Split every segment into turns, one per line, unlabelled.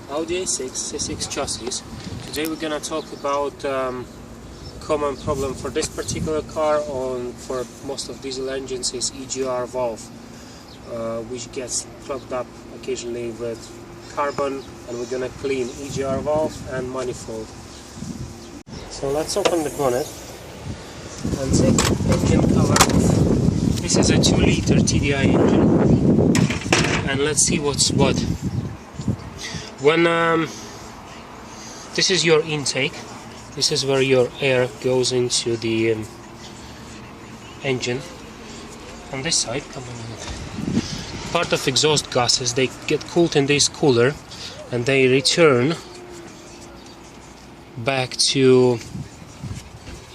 Audi A6 C6 chassis. Today we're gonna talk about common problem for this particular car, or for most of diesel engines, is EGR valve, which gets plugged up occasionally with carbon, and we're gonna clean EGR valve and manifold. So let's open the bonnet and take the engine cover off. This is a 2-liter TDI engine, and let's see what's what. When this is your intake, this is where your air goes into the engine. On this side, part of exhaust gases, they get cooled in this cooler and they return back to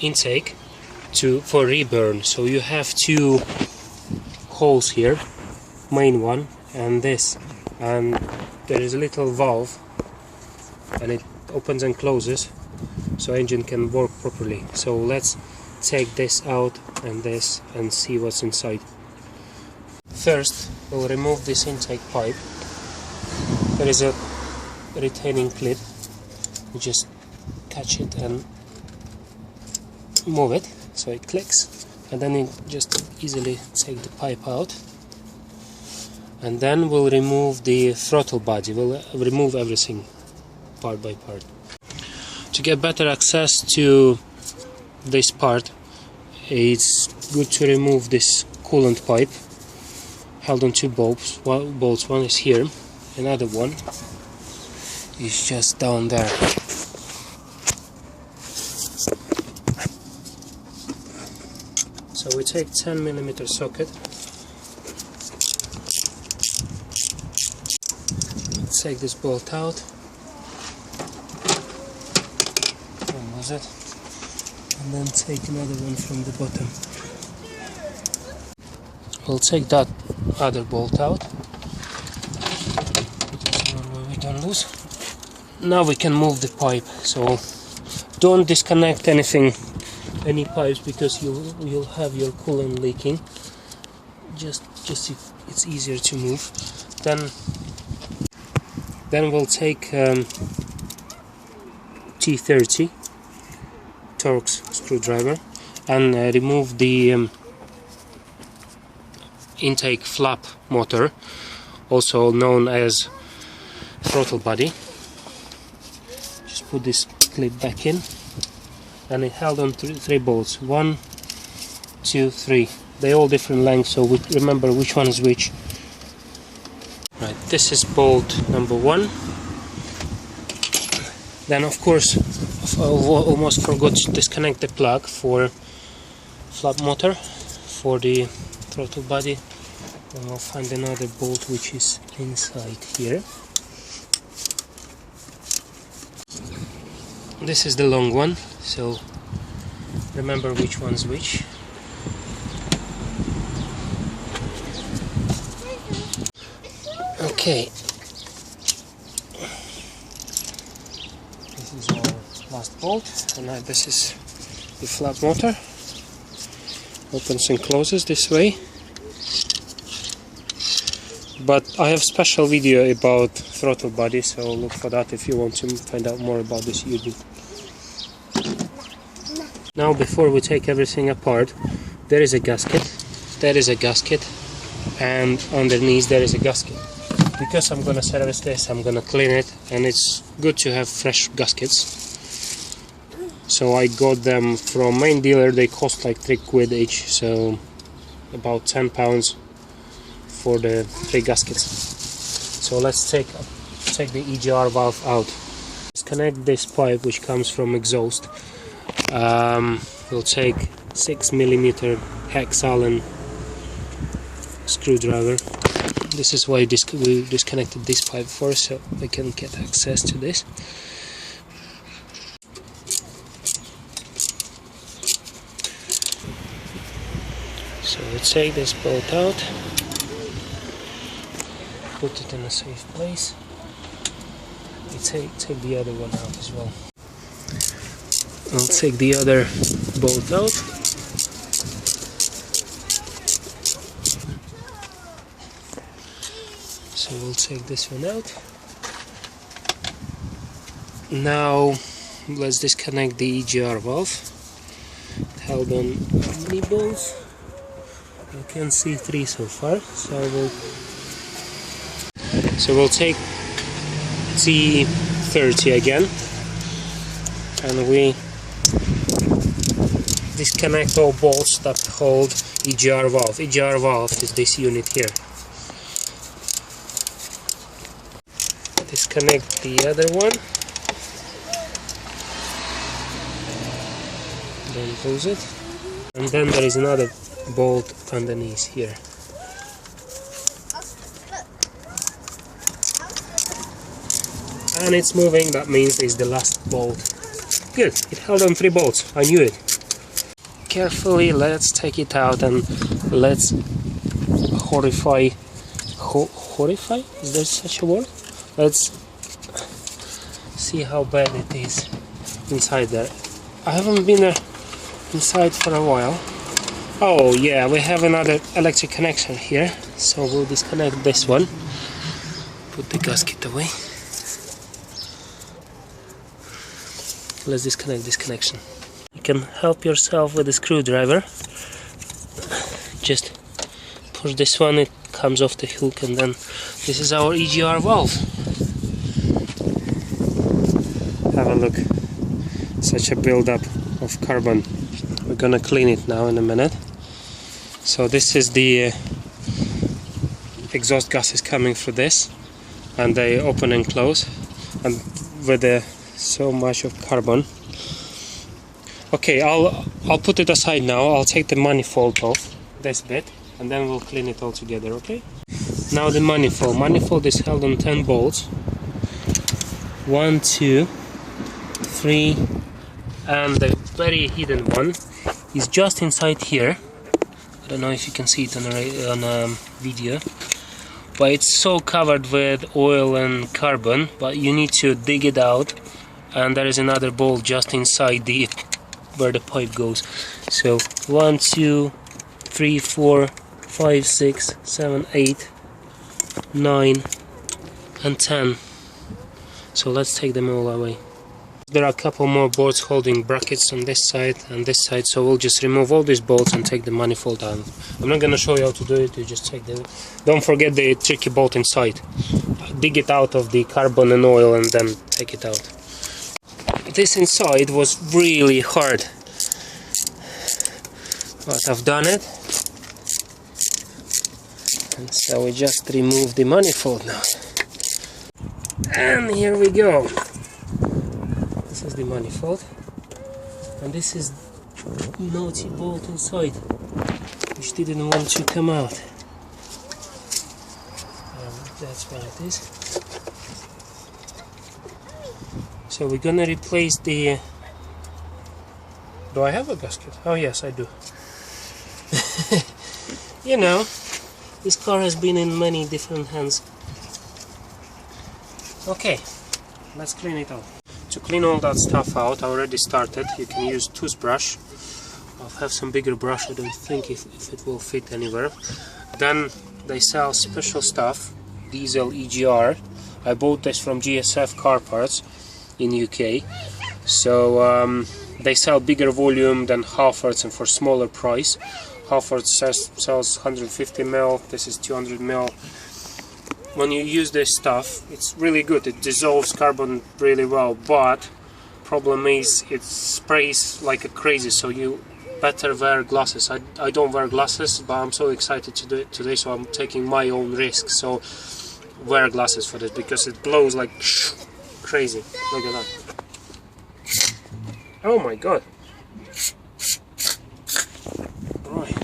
intake for reburn. So you have two holes here, main one and this, and there is a little valve and it opens and closes so engine can work properly. So let's take this out and this and see what's inside. First we'll remove this intake pipe. There is a retaining clip. You just catch it and move it so it clicks, and then you just easily take the pipe out. And then we'll remove the throttle body. We'll remove everything part by part. To get better access to this part, it's good to remove this coolant pipe held on two bolts. One is here, another one is just down there. So we take 10mm socket. Let's take this bolt out. Remove it. And then take another one from the bottom. We'll take that other bolt out. This one we don't lose. Now we can move the pipe. So don't disconnect anything, any pipes, because you'll have your coolant leaking. Just it's easier to move. Then we'll take T30 torx screwdriver and remove the intake flap motor, also known as throttle body. Just put this clip back in, and it held on three bolts. 1, 2, 3. They're all different lengths, so we remember which one is which. Right, this is bolt number 1. Then, of course, I almost forgot to disconnect the plug for flap motor for the throttle body. And I'll find another bolt which is inside here. This is the long one, so remember which one's which. Okay, this is our last bolt, and now this is the flap motor. Opens and closes this way. But I have special video about throttle body, so look for that if you want to find out more about this unit. Now, before we take everything apart, there is a gasket, there is a gasket, and underneath there is a gasket. Because I'm gonna service this, I'm gonna clean it, and it's good to have fresh gaskets. So I got them from main dealer. They cost like £3 each, so about £10 for the 3 gaskets. So let's take the EGR valve out. Disconnect this pipe which comes from exhaust. We'll take 6mm hex Allen screwdriver. This is why we disconnected this pipe first, so we can get access to this. So let's take this bolt out, put it in a safe place. We take the other one out as well. I'll take the other bolt out. So we'll take this one out. Now let's disconnect the EGR valve. It held on many bolts. You can see 3 so far. So we'll take T30 again, and we disconnect all bolts that hold EGR valve. EGR valve is this unit here. Disconnect the other one. Then close it. And then there is another bolt underneath here. And it's moving, that means it's the last bolt. Good, it held on 3 bolts, I knew it. Carefully, let's take it out and let's horrify? Is there such a word? Let's see how bad it is inside there. I haven't been inside for a while. Oh yeah, we have another electric connection here, so we'll disconnect this one. Put the gasket away. Let's disconnect this connection. You can help yourself with a screwdriver. Just push this one, it comes off the hook, and then this is our EGR valve. Have a look. Such a buildup of carbon. We're gonna clean it now in a minute. So this is the exhaust gases coming through this, and they open and close, and with so much of carbon. Okay, I'll put it aside now. I'll take the manifold off this bit, and then we'll clean it all together. Okay. Now the manifold. Manifold is held on 10 bolts. 1, 2, 3, and the very hidden one is just inside here. I don't know if you can see it on a video, but it's so covered with oil and carbon, but you need to dig it out, and there is another bolt just inside where the pipe goes. So 1, 2, 3, 4, 5, 6, 7, 8, 9 and 10. So let's take them all away. There are a couple more bolts holding brackets on this side and this side, so we'll just remove all these bolts and take the manifold out. I'm not going to show you how to do it, you just take them. Don't forget the tricky bolt inside. Dig it out of the carbon and oil and then take it out. This inside was really hard, but I've done it. And so we just remove the manifold now. And here we go. This is the manifold, and this is naughty bolt inside, which didn't want to come out. That's what it is. So we're gonna replace the... Do I have a gasket? Oh yes, I do. You know, this car has been in many different hands. Okay, let's clean it out. To clean all that stuff out, I already started. You can use toothbrush. I'll have some bigger brush, I don't think if it will fit anywhere. Then they sell special stuff, diesel EGR. I bought this from GSF Car Parts in UK. So they sell bigger volume than Halfords and for smaller price. Halford sells 150 ml, this is 200 ml. When you use this stuff, it's really good. It dissolves carbon really well, but problem is it sprays like a crazy, so you better wear glasses. I don't wear glasses, but I'm so excited to do it today, so I'm taking my own risk. So wear glasses for this, because it blows like crazy. Look at that. Oh my god. Right.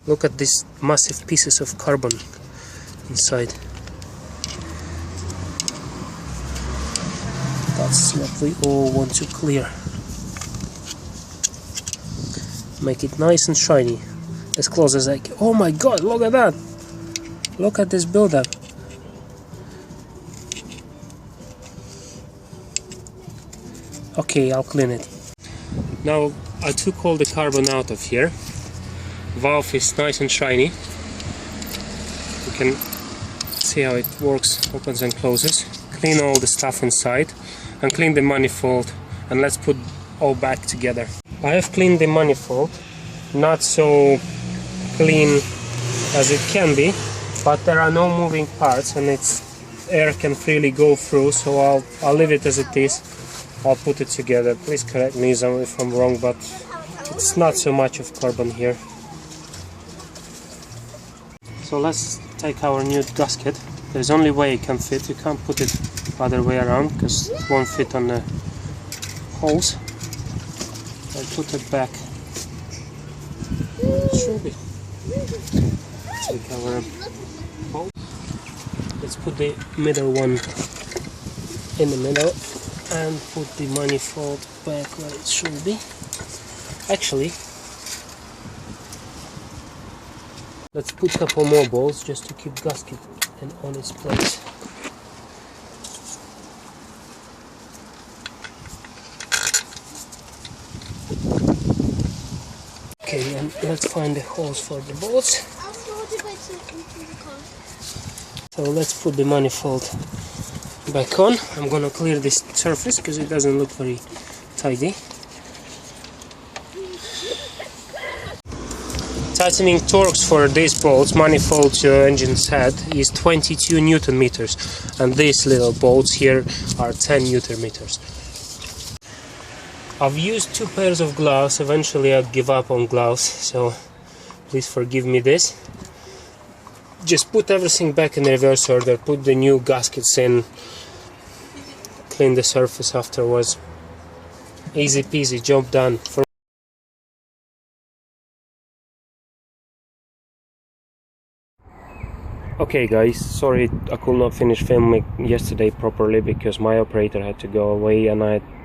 Look at these massive pieces of carbon inside. That's what we all want to clear. Make it nice and shiny, as close as I can. Oh my god, look at that! Look at this buildup. Okay, I'll clean it. Now I took all the carbon out of here. valve is nice and shiny. You can see how it works, opens and closes. Clean all the stuff inside and clean the manifold, and let's put all back together. I have cleaned the manifold, not so clean as it can be, but there are no moving parts and air can freely go through, so I'll leave it as it is. I'll put it together. Please correct me if I'm wrong, but it's not so much of carbon here. So let's take our new gasket. There's only way it can fit. You can't put it other way around because it won't fit on the holes. I'll put it back where it should be. Take our hole. Let's put the middle one in the middle and put the manifold back where it should be. Actually, let's put a couple more bolts just to keep gasket on its place. Okay, and let's find the holes for the bolts. So let's put the manifold back on. I'm gonna clear this surface because it doesn't look very tidy. Tightening torx for these bolts, manifold to engine's head, is 22 Newton meters, and these little bolts here are 10 Newton meters. I've used 2 pairs of gloves. Eventually I'll give up on gloves, so please forgive me this. Just put everything back in reverse order, put the new gaskets in, clean the surface afterwards. Easy peasy, job done. Okay guys, sorry I could not finish filming yesterday properly because my operator had to go away and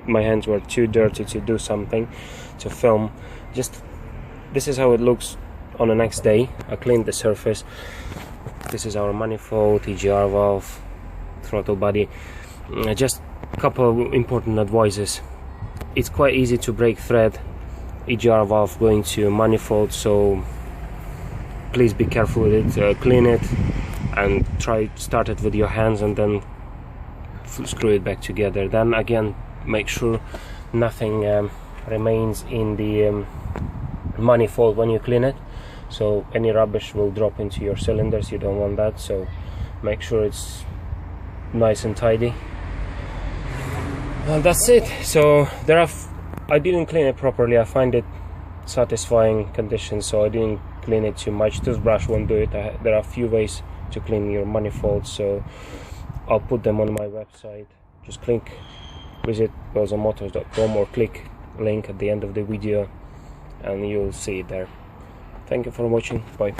my hands were too dirty to do something, to film. This is how it looks on the next day. I cleaned the surface. This is our manifold, EGR valve, throttle body. Just a couple important advices. It's quite easy to break thread EGR valve going to manifold, so please be careful with it. Clean it and start it with your hands and then screw it back together. Then again, make sure nothing remains in the manifold when you clean it, so any rubbish will drop into your cylinders. You don't want that, so make sure it's nice and tidy. And that's it. So I didn't clean it properly. I find it satisfying condition, so I didn't clean it too much. Toothbrush won't do it. There are a few ways to clean your manifold, so I'll put them on my website. Just visit wellsandmotors.com or click link at the end of the video and you'll see it there. Thank you for watching. Bye.